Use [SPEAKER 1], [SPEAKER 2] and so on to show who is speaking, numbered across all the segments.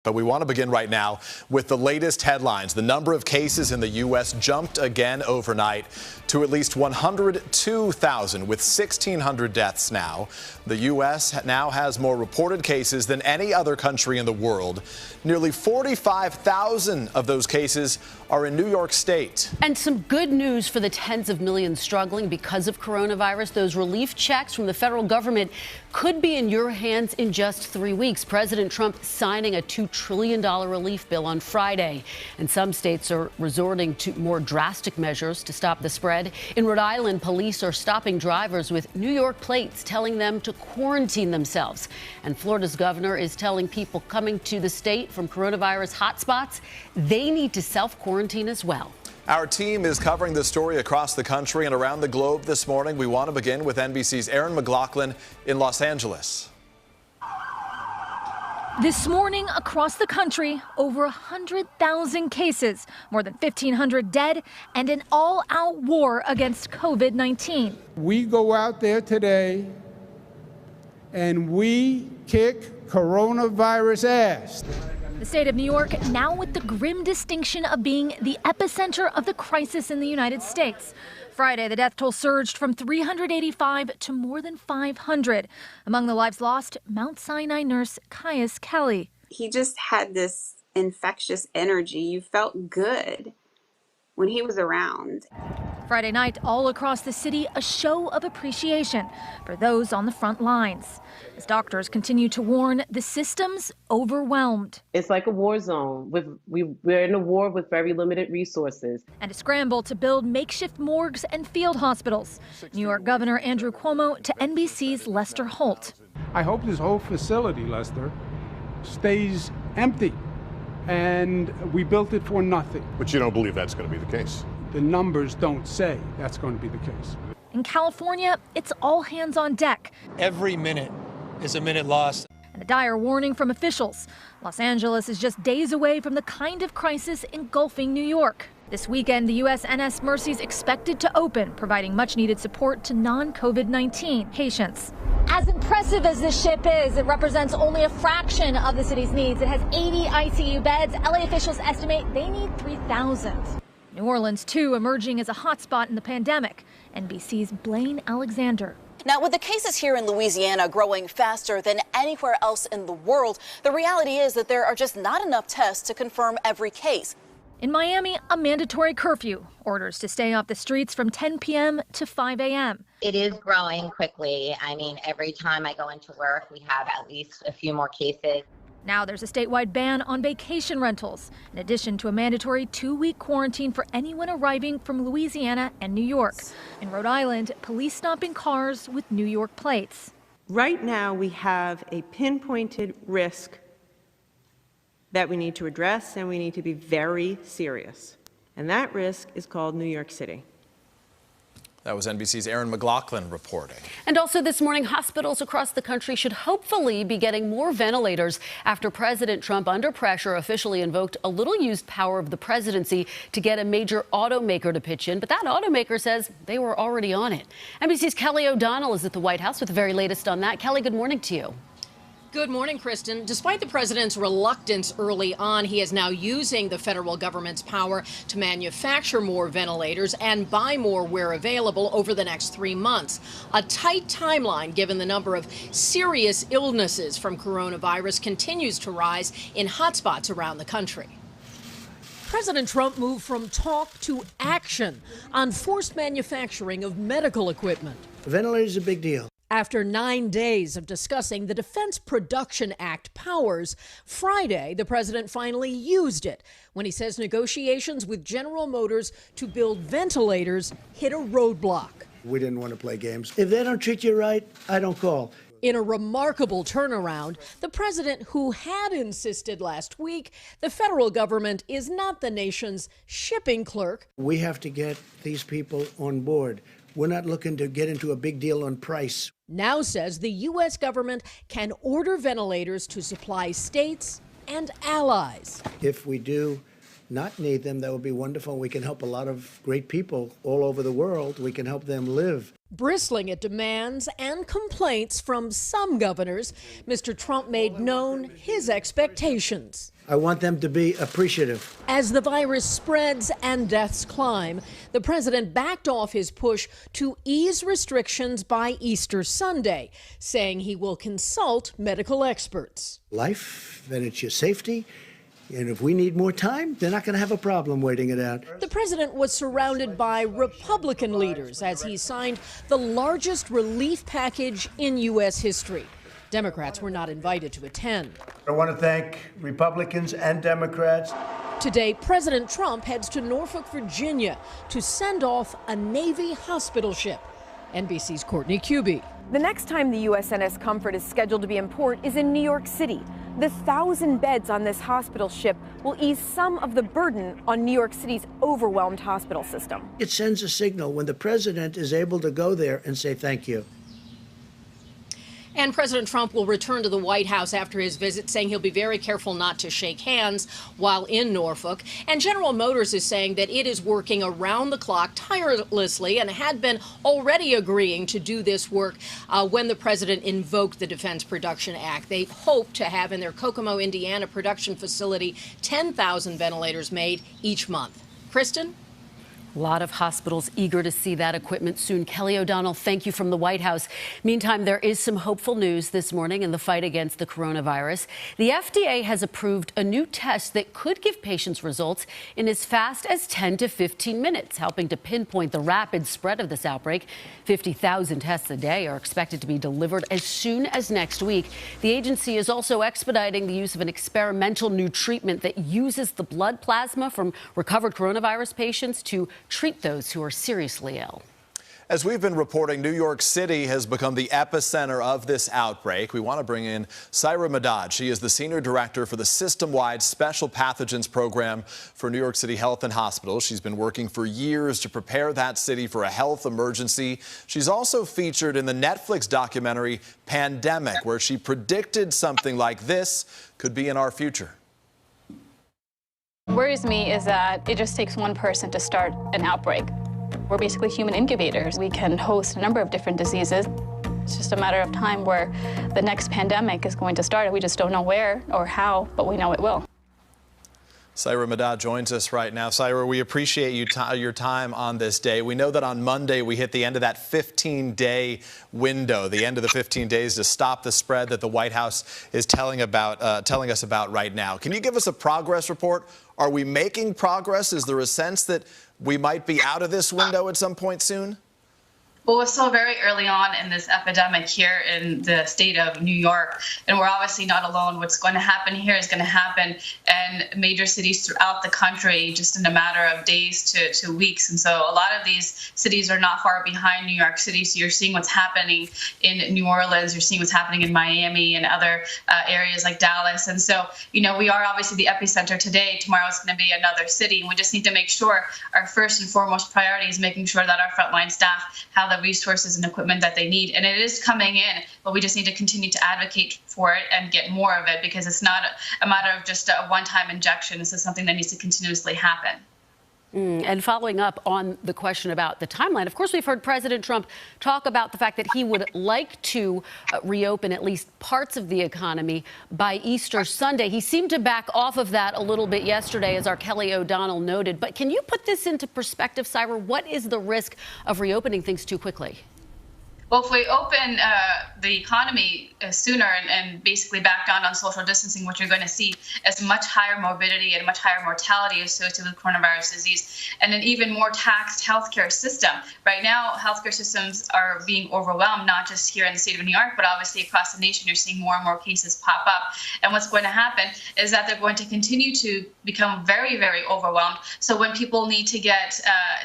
[SPEAKER 1] But we want to begin right now with the latest headlines. The number of cases in the U.S. jumped again overnight to at least 102,000, with 1,600 deaths now. The U.S. now has more reported cases than any other country in the world. Nearly 45,000 of those cases are in New York State.
[SPEAKER 2] And some good news for the tens of millions struggling because of coronavirus. Those relief checks from the federal government could be in your hands in just 3 weeks. President Trump signing a $2 trillion relief bill on Friday. And some states are resorting to more drastic measures to stop the spread. In Rhode Island, police are stopping drivers with New York plates, telling them to quarantine themselves. And Florida's governor is telling people coming to the state from coronavirus hotspots they need to self-quarantine as well.
[SPEAKER 1] Our team is covering this story across the country and around the globe this morning. We want to begin with NBC's Erin McLaughlin in Los Angeles.
[SPEAKER 3] This morning across the country, over 100,000 cases, more than 1,500 dead, and an all-out war against COVID-19.
[SPEAKER 4] We go out there today and we kick coronavirus ass.
[SPEAKER 3] The state of New York now with the grim distinction of being the epicenter of the crisis in the United States. Friday, the death toll surged from 385 to more than 500. Among the lives lost, Mount Sinai nurse Caius Kelly.
[SPEAKER 5] He just had this infectious energy. You felt good when he was around.
[SPEAKER 3] Friday night, all across the city, a show of appreciation for those on the front lines. As doctors continue to warn, the system's overwhelmed.
[SPEAKER 6] It's like a war zone. We're in a war with very limited resources.
[SPEAKER 3] And a scramble to build makeshift morgues and field hospitals. New York Governor Andrew Cuomo to NBC's Lester Holt.
[SPEAKER 4] I hope this whole facility, Lester, stays empty. And we built it for nothing.
[SPEAKER 7] But you don't believe that's going to be the case?
[SPEAKER 4] The numbers don't say that's going to be the case.
[SPEAKER 3] In California, it's all hands on deck.
[SPEAKER 8] Every minute is a minute lost.
[SPEAKER 3] And a dire warning from officials. Los Angeles is just days away from the kind of crisis engulfing New York. This weekend, the USNS Mercy is expected to open, providing much-needed support to non-COVID-19 patients. As impressive as this ship is, it represents only a fraction of the city's needs. It has 80 ICU beds. LA officials estimate they need 3,000. New Orleans, too, emerging as a hotspot in the pandemic. NBC's Blaine Alexander.
[SPEAKER 9] Now, with the cases here in Louisiana growing faster than anywhere else in the world, the reality is that there are just not enough tests to confirm every case.
[SPEAKER 3] In Miami, a mandatory curfew. Orders to stay off the streets from 10 p.m. to 5 a.m.
[SPEAKER 10] It is growing quickly. I mean, every time I go into work, we have at least a few more cases.
[SPEAKER 3] Now there's a statewide ban on vacation rentals, in addition to a mandatory 2-week quarantine for anyone arriving from Louisiana and New York. In Rhode Island, police stopping cars with New York plates.
[SPEAKER 11] Right now, we have a pinpointed risk that we need to address, and we need to be very serious. And that risk is called New York City.
[SPEAKER 1] That was NBC's Erin McLaughlin reporting.
[SPEAKER 2] And also this morning, hospitals across the country should hopefully be getting more ventilators after President Trump, under pressure, officially invoked a little-used power of the presidency to get a major automaker to pitch in. But that automaker says they were already on it. NBC's Kelly O'Donnell is at the White House with the very latest on that. Kelly, good morning to you.
[SPEAKER 12] Good morning, Kristen. Despite the president's reluctance early on, he is now using the federal government's power to manufacture more ventilators and buy more where available over the next 3 months. A tight timeline, given the number of serious illnesses from coronavirus continues to rise in hotspots around the country. President Trump moved from talk to action on forced manufacturing of medical equipment.
[SPEAKER 13] Ventilators are a big deal.
[SPEAKER 12] After 9 days of discussing the Defense Production Act powers, Friday, the president finally used it when he says negotiations with General Motors to build ventilators hit a roadblock.
[SPEAKER 13] We didn't want to play games. If they don't treat you right, I don't call.
[SPEAKER 12] In a remarkable turnaround, the president, who had insisted last week the federal government is not the nation's shipping clerk.
[SPEAKER 13] We have to get these people on board. We're not looking to get into a big deal on price.
[SPEAKER 12] Now says the U.S. government can order ventilators to supply states and allies.
[SPEAKER 13] If we do not need them, that would be wonderful. We can help a lot of great people all over the world. We can help them live.
[SPEAKER 12] Bristling at demands and complaints from some governors, Mr. Trump made known his expectations.
[SPEAKER 13] I want them to be appreciative.
[SPEAKER 12] As the virus spreads and deaths climb, the president backed off his push to ease restrictions by Easter Sunday, saying he will consult medical experts.
[SPEAKER 13] Life, and it's your safety. And if we need more time, they're not going to have a problem waiting it out.
[SPEAKER 12] The president was surrounded by Republican leaders as he signed the largest relief package in U.S. history. Democrats were not invited to attend.
[SPEAKER 13] I want to thank Republicans and Democrats.
[SPEAKER 12] Today, President Trump heads to Norfolk, Virginia to send off a Navy hospital ship. NBC's Courtney Cubie.
[SPEAKER 14] The next time the USNS Comfort is scheduled to be in port is in New York City. The 1,000 beds on this hospital ship will ease some of the burden on New York City's overwhelmed hospital system.
[SPEAKER 13] It sends a signal when the president is able to go there and say thank you.
[SPEAKER 12] And President Trump will return to the White House after his visit, saying he'll be very careful not to shake hands while in Norfolk. And General Motors is saying that it is working around the clock tirelessly and had been already agreeing to do this work when the president invoked the Defense Production Act. They hope to have in their Kokomo, Indiana production facility 10,000 ventilators made each month. Kristen?
[SPEAKER 2] A lot of hospitals eager to see that equipment soon. Kelly O'Donnell, thank you from the White House. Meantime, there is some hopeful news this morning in the fight against the coronavirus. The FDA has approved a new test that could give patients results in as fast as 10 to 15 minutes, helping to pinpoint the rapid spread of this outbreak. 50,000 tests a day are expected to be delivered as soon as next week. The agency is also expediting the use of an experimental new treatment that uses the blood plasma from recovered coronavirus patients to treat those who are seriously ill.
[SPEAKER 1] As we've been reporting, New York City has become the epicenter of this outbreak. We want to bring in Syra Madad. She is the Senior Director for the System-Wide Special Pathogens Program for New York City Health and Hospitals. She's been working for years to prepare that city for a health emergency. She's also featured in the Netflix documentary Pandemic, where she predicted something like this could be in our future.
[SPEAKER 15] What worries me is that it just takes one person to start an outbreak. We're basically human incubators. We can host a number of different diseases. It's just a matter of time where the next pandemic is going to start. We just don't know where or how, but we know it will.
[SPEAKER 1] Syra Madad joins us right now. Syra, we appreciate your time on this day. We know that on Monday we hit the end of that 15-day window, the end of the 15 days to stop the spread that the White House is telling us about right now. Can you give us a progress report? Are we making progress? Is there a sense that we might be out of this window at some point soon?
[SPEAKER 16] Well, we're still very early on in this epidemic here in the state of New York, and we're obviously not alone. What's going to happen here is going to happen in major cities throughout the country just in a matter of days to weeks. And so a lot of these cities are not far behind New York City. So you're seeing what's happening in New Orleans, you're seeing what's happening in Miami and other areas like Dallas. And so, you know, we are obviously the epicenter today. Tomorrow is going to be another city. And we just need to make sure our first and foremost priority is making sure that our frontline staff have the resources and equipment that they need. And it is coming in, but we just need to continue to advocate for it and get more of it, because it's not a matter of just a one-time injection. This is something that needs to continuously happen.
[SPEAKER 2] And following up on the question about the timeline, of course, we've heard President Trump talk about the fact that he would like to reopen at least parts of the economy by Easter Sunday. He seemed to back off of that a little bit yesterday, as our Kelly O'Donnell noted. But can you put this into perspective, Syra? What is the risk of reopening things too quickly?
[SPEAKER 16] Well, if we open the economy sooner and basically back down on social distancing, what you're going to see is much higher morbidity and much higher mortality associated with coronavirus disease, and an even more taxed healthcare system. Right now, healthcare systems are being overwhelmed, not just here in the state of New York, but obviously across the nation. You're seeing more and more cases pop up. And what's going to happen is that they're going to continue to become very, very overwhelmed. So when people need to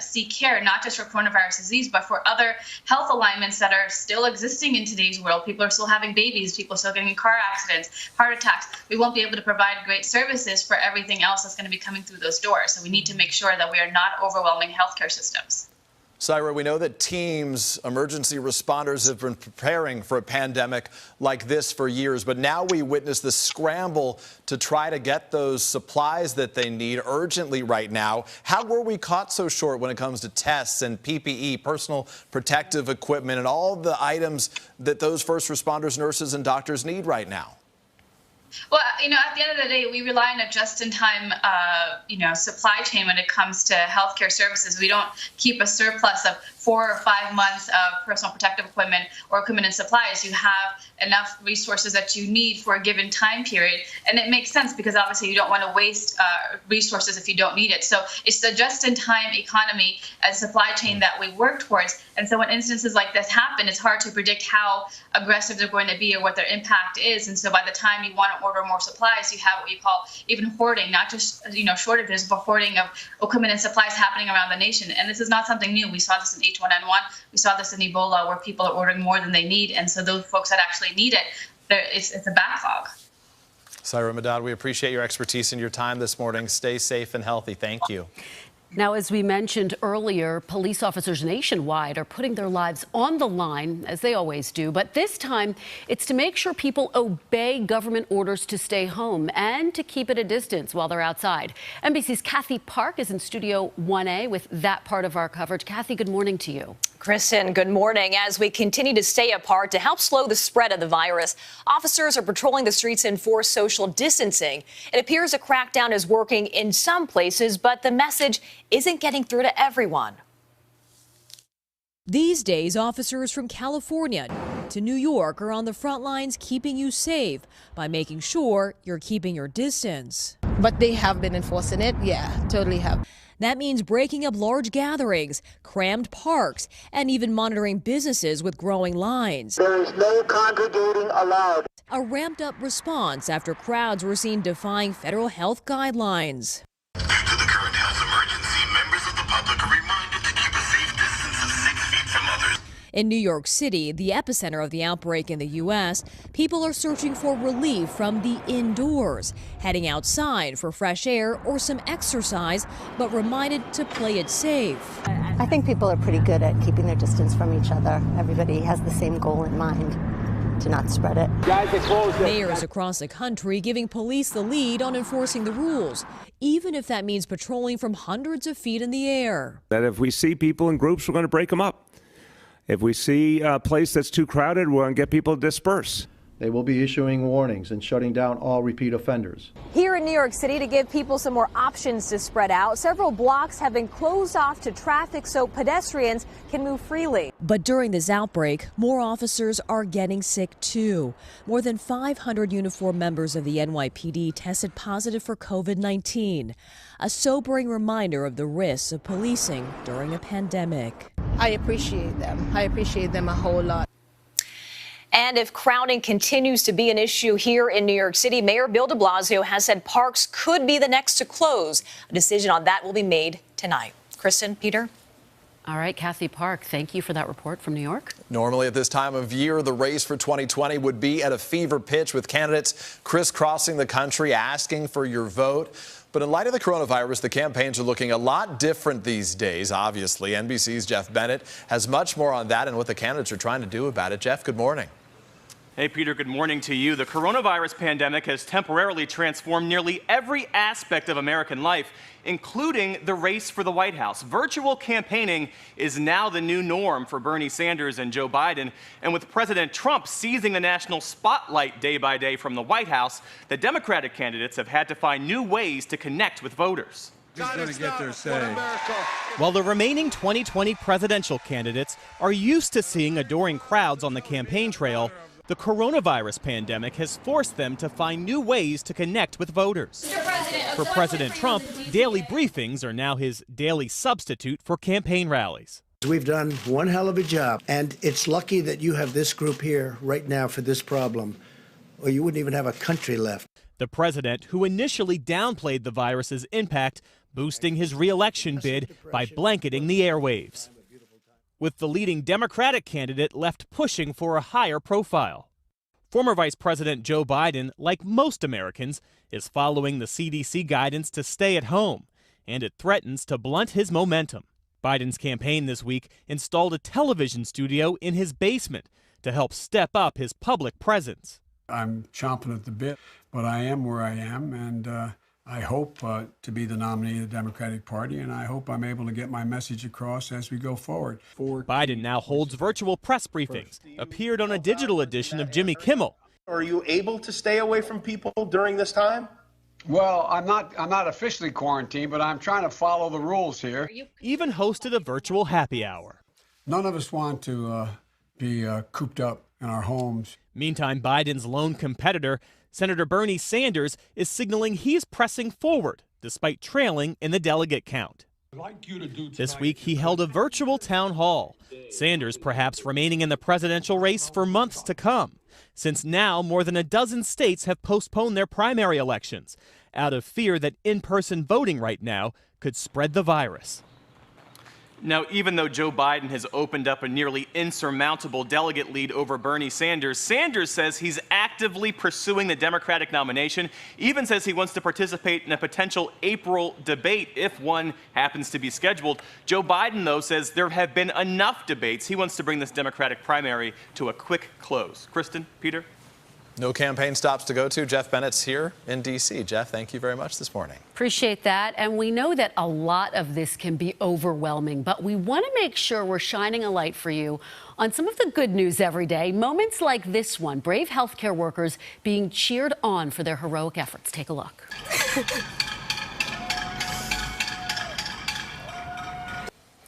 [SPEAKER 16] seek care, not just for coronavirus disease, but for other health alignments that are still existing in today's world. People are still having babies, people are still getting in car accidents, heart attacks. We won't be able to provide great services for everything else that's going to be coming through those doors. So we need to make sure that we are not overwhelming healthcare systems.
[SPEAKER 1] Syra, we know that teams, emergency responders have been preparing for a pandemic like this for years, but now we witness the scramble to try to get those supplies that they need urgently right now. How were we caught so short when it comes to tests and PPE, personal protective equipment, and all the items that those first responders, nurses, and doctors need right now?
[SPEAKER 16] Well, at the end of the day, we rely on a just-in-time, supply chain when it comes to healthcare services. We don't keep a surplus of 4 or 5 months of personal protective equipment or equipment and supplies. You have enough resources that you need for a given time period. And it makes sense because obviously you don't want to waste resources if you don't need it. So it's the just-in-time economy and supply chain that we work towards. And so when instances like this happen, it's hard to predict how aggressive they're going to be or what their impact is. And so by the time you want to order more supplies, you have what you call even hoarding, not just shortages, but hoarding of equipment and supplies happening around the nation. And this is not something new. We saw this in H1N1. We saw this in Ebola, where people are ordering more than they need. And so those folks that actually need it, it's a backlog.
[SPEAKER 1] Syra Madad, we appreciate your expertise and your time this morning. Stay safe and healthy. Thank you.
[SPEAKER 2] Now, as we mentioned earlier, police officers nationwide are putting their lives on the line, as they always do. But this time, it's to make sure people obey government orders to stay home and to keep at a distance while they're outside. NBC's Kathy Park is in Studio 1A with that part of our coverage. Kathy, good morning to you.
[SPEAKER 17] Kristen, good morning. As we continue to stay apart to help slow the spread of the virus, officers are patrolling the streets to enforce social distancing. It appears a crackdown is working in some places, but the message isn't getting through to everyone.
[SPEAKER 18] These days, officers from California to New York are on the front lines keeping you safe by making sure you're keeping your distance.
[SPEAKER 19] But they have been enforcing it. Yeah, totally have.
[SPEAKER 18] That means breaking up large gatherings, crammed parks, and even monitoring businesses with growing lines.
[SPEAKER 20] There is no congregating allowed.
[SPEAKER 18] A ramped up response after crowds were seen defying federal health guidelines.
[SPEAKER 20] Due to the current health emergency, members of the public are reminded to keep a safe distance of 6 feet from others.
[SPEAKER 18] In New York City, the epicenter of the outbreak in the U.S., people are searching for relief from the indoors, heading outside for fresh air or some exercise, but reminded to play it safe.
[SPEAKER 21] I think people are pretty good at keeping their distance from each other. Everybody has the same goal in mind, to not spread it.
[SPEAKER 18] Mayors across the country giving police the lead on enforcing the rules, even if that means patrolling from hundreds of feet in the air.
[SPEAKER 22] That if we see people in groups, we're going to break them up. If we see a place that's too crowded, we're going to get people to disperse.
[SPEAKER 23] They will be issuing warnings and shutting down all repeat offenders.
[SPEAKER 17] Here in New York City, to give people some more options to spread out, several blocks have been closed off to traffic so pedestrians can move freely.
[SPEAKER 18] But during this outbreak, more officers are getting sick too. More than 500 uniformed members of the NYPD tested positive for COVID-19. A sobering reminder of the risks of policing during a pandemic.
[SPEAKER 19] I appreciate them. I appreciate them a whole lot.
[SPEAKER 17] And if crowding continues to be an issue here in New York City, Mayor Bill de Blasio has said parks could be the next to close. A decision on that will be made tonight. Kristen, Peter?
[SPEAKER 2] All right, Kathy Park, thank you for that report from New York.
[SPEAKER 1] Normally at this time of year, the race for 2020 would be at a fever pitch with candidates crisscrossing the country asking for your vote. But in light of the coronavirus, the campaigns are looking a lot different these days, obviously. NBC's Geoff Bennett has much more on that and what the candidates are trying to do about it. Geoff, good morning.
[SPEAKER 24] Hey, Peter, good morning to you. The coronavirus pandemic has temporarily transformed nearly every aspect of American life, including the race for the White House. Virtual campaigning is now the new norm for Bernie Sanders and Joe Biden. And with President Trump seizing the national spotlight day by day from the White House, the Democratic candidates have had to find new ways to connect with voters. While the remaining 2020 presidential candidates are used to seeing adoring crowds on the campaign trail, the coronavirus pandemic has forced them to find new ways to connect with voters. For President Trump, daily briefings are now his daily substitute for campaign rallies.
[SPEAKER 13] We've done one hell of a job, and it's lucky that you have this group here right now for this problem, or you wouldn't even have a country left.
[SPEAKER 24] The president, who initially downplayed the virus's impact, boosting his re-election bid by blanketing the airwaves, with the leading Democratic candidate left pushing for a higher profile. Former Vice President Joe Biden, like most Americans, is following the CDC guidance to stay at home, and it threatens to blunt his momentum. Biden's campaign this week installed a television studio in his basement to help step up his public presence.
[SPEAKER 4] I'm chomping at the bit, but I am where I am, and I hope to be the nominee of the Democratic Party, and I hope I'm able to get my message across as we go forward.
[SPEAKER 24] Biden now holds virtual press briefings, appeared on a digital edition of Jimmy Kimmel.
[SPEAKER 5] Are you able to stay away from people during this time?
[SPEAKER 6] Well, I'm not officially quarantined, but I'm trying to follow the rules here.
[SPEAKER 24] Even hosted a virtual happy hour.
[SPEAKER 4] None of us want to be cooped up in our homes.
[SPEAKER 24] Meantime, Biden's lone competitor, Senator Bernie Sanders, is signaling he's pressing forward despite trailing in the delegate count. This week, he held a virtual town hall. Sanders perhaps remaining in the presidential race for months to come, since now more than a dozen states have postponed their primary elections out of fear that in-person voting right now could spread the virus. Now, even though Joe Biden has opened up a nearly insurmountable delegate lead over Bernie Sanders, Sanders says he's actively pursuing the Democratic nomination, even says he wants to participate in a potential April debate if one happens to be scheduled. Joe Biden, though, says there have been enough debates. He wants to bring this Democratic primary to a quick close. Kristen, Peter?
[SPEAKER 1] No campaign stops to go to. Geoff Bennett's here in D.C. Geoff, thank you very much this morning.
[SPEAKER 2] Appreciate that. And we know that a lot of this can be overwhelming, but we want to make sure we're shining a light for you on some of the good news every day. Moments like this one, brave healthcare workers being cheered on for their heroic efforts. Take a look.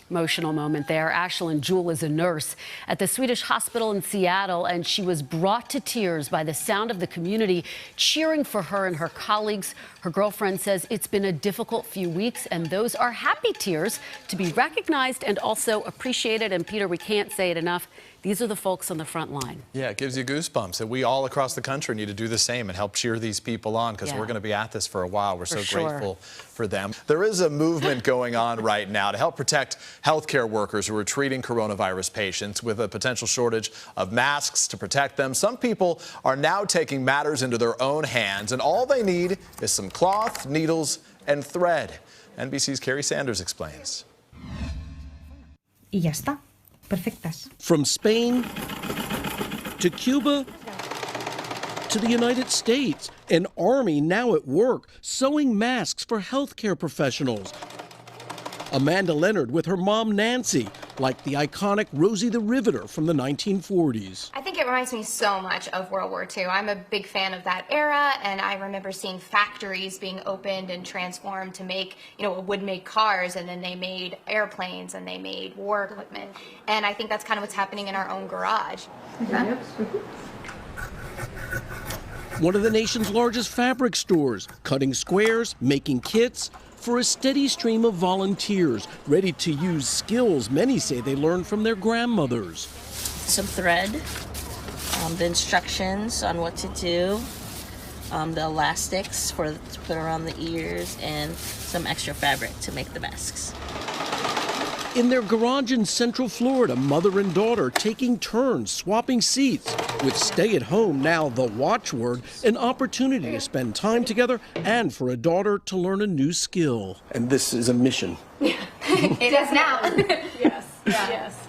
[SPEAKER 2] Emotional moment there. Ashlyn Jewell is a nurse at the Swedish hospital in Seattle, and she was brought to tears by the sound of the community cheering for her and her colleagues. Her girlfriend says it's been a difficult few weeks, and those are happy tears to be recognized and also appreciated. And Peter, we can't say it enough. These are the folks on the front line.
[SPEAKER 1] Yeah, it gives you goosebumps. And we all across the country need to do the same and help cheer these people on, because we're going to be at this for a while. We're so grateful for them. There is a movement going on right now to help protect healthcare workers who are treating coronavirus patients with a potential shortage of masks to protect them. Some people are now taking matters into their own hands, and all they need is some cloth, needles, and thread. NBC's Kerry Sanders explains.
[SPEAKER 7] Y ya está. Perfectas.
[SPEAKER 25] From Spain to Cuba to the United States, an army now at work sewing masks for healthcare professionals. Amanda Leonard with her mom Nancy, like the iconic Rosie the Riveter from the 1940s.
[SPEAKER 26] I think it reminds me so much of World War II. I'm a big fan of that era, and I remember seeing factories being opened and transformed to make, would make cars, and then they made airplanes, and they made war equipment. And I think that's kind of what's happening in our own garage.
[SPEAKER 25] One of the nation's largest fabric stores, cutting squares, making kits, for a steady stream of volunteers ready to use skills many say they learned from their grandmothers.
[SPEAKER 27] Some thread, the instructions on what to do, the elastics to put around the ears, and some extra fabric to make the masks.
[SPEAKER 25] In their garage in Central Florida, mother and daughter taking turns swapping seats. With stay at home now the watchword, an opportunity to spend time together and for a daughter to learn a new skill. And this is a mission.
[SPEAKER 26] It is now.
[SPEAKER 28] Yes, yes.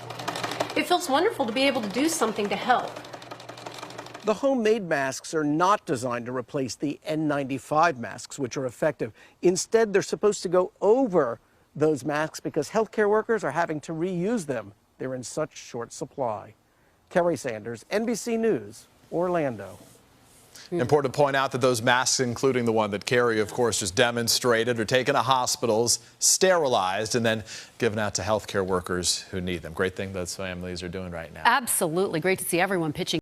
[SPEAKER 28] It feels wonderful to be able to do something to help.
[SPEAKER 25] The homemade masks are not designed to replace the N95 masks, which are effective. Instead, they're supposed to go over those masks because healthcare workers are having to reuse them. They're in such short supply. Kerry Sanders, NBC News, Orlando.
[SPEAKER 1] Important to point out that those masks, including the one that Kerry, of course, just demonstrated, are taken to hospitals, sterilized, and then given out to healthcare workers who need them. Great thing those families are doing right now.
[SPEAKER 2] Absolutely. Great to see everyone pitching.